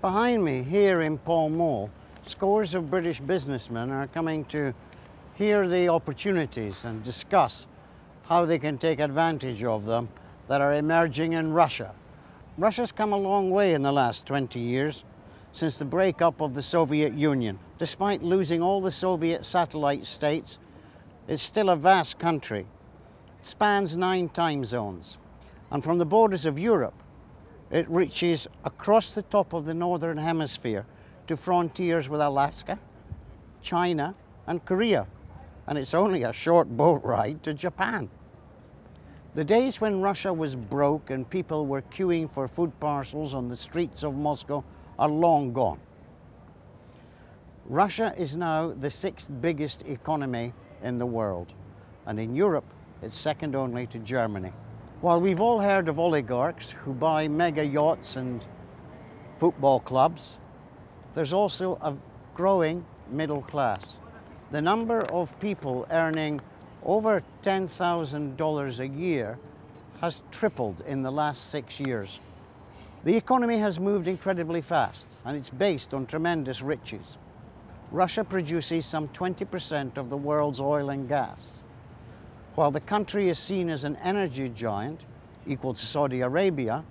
Behind me here in Pall Mall, scores of British businessmen are coming to hear the opportunities and discuss how they can take advantage of them that are emerging in Russia. Russia's come a long way in the last 20 years since the breakup of the Soviet Union. Despite losing all the Soviet satellite states, it's still a vast country. It spans 9 time zones. And from the borders of Europe, it reaches across the top of the Northern Hemisphere to frontiers with Alaska, China, and Korea. And it's only a short boat ride to Japan. The days when Russia was broke and people were queuing for food parcels on the streets of Moscow are long gone. Russia is now the 6th biggest economy in the world, and in Europe it's second only to Germany. While we've all heard of oligarchs who buy mega yachts and football clubs, there's also a growing middle class. The number of people earning over $10,000 a year has tripled in the last 6 years. The economy has moved incredibly fast, and it's based on tremendous riches. Russia produces some 20% of the world's oil and gas. While the country is seen as an energy giant, equal to Saudi Arabia,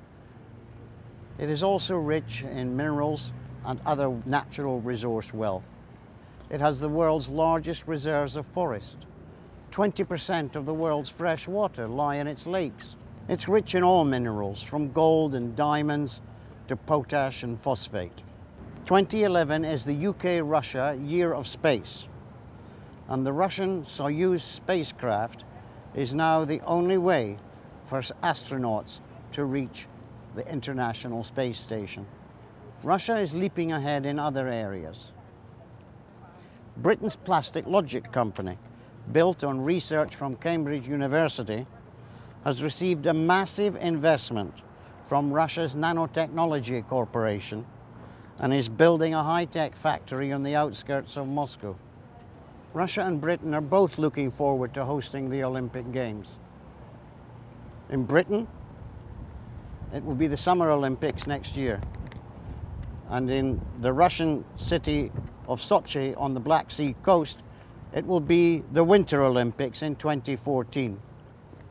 it is also rich in minerals and other natural resource wealth. It has the world's largest reserves of forest. 20% of the world's fresh water lie in its lakes. It's rich in all minerals, from gold and diamonds to potash and phosphate. 2011 is the UK-Russia Year of Space, and the Russian Soyuz spacecraft is now the only way for astronauts to reach the International Space Station. Russia is leaping ahead in other areas. Britain's Plastic Logic company, built on research from Cambridge University, has received a massive investment from Russia's Nanotechnology Corporation and is building a high-tech factory on the outskirts of Moscow. Russia and Britain are both looking forward to hosting the Olympic Games. In Britain, it will be the Summer Olympics next year. And in the Russian city of Sochi on the Black Sea coast, it will be the Winter Olympics in 2014.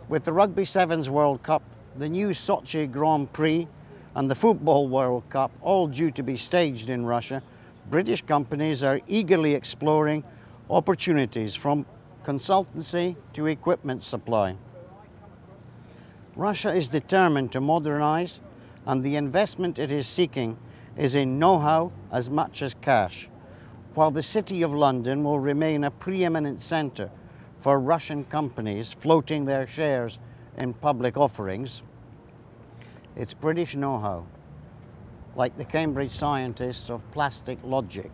With the Rugby Sevens World Cup, the new Sochi Grand Prix, and the Football World Cup all due to be staged in Russia, British companies are eagerly exploring opportunities from consultancy to equipment supply. Russia is determined to modernize, and the investment it is seeking is in know-how as much as cash. While the City of London will remain a preeminent centre for Russian companies floating their shares in public offerings, it's British know-how, like the Cambridge scientists of Plastic Logic,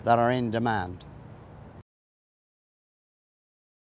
that are in demand.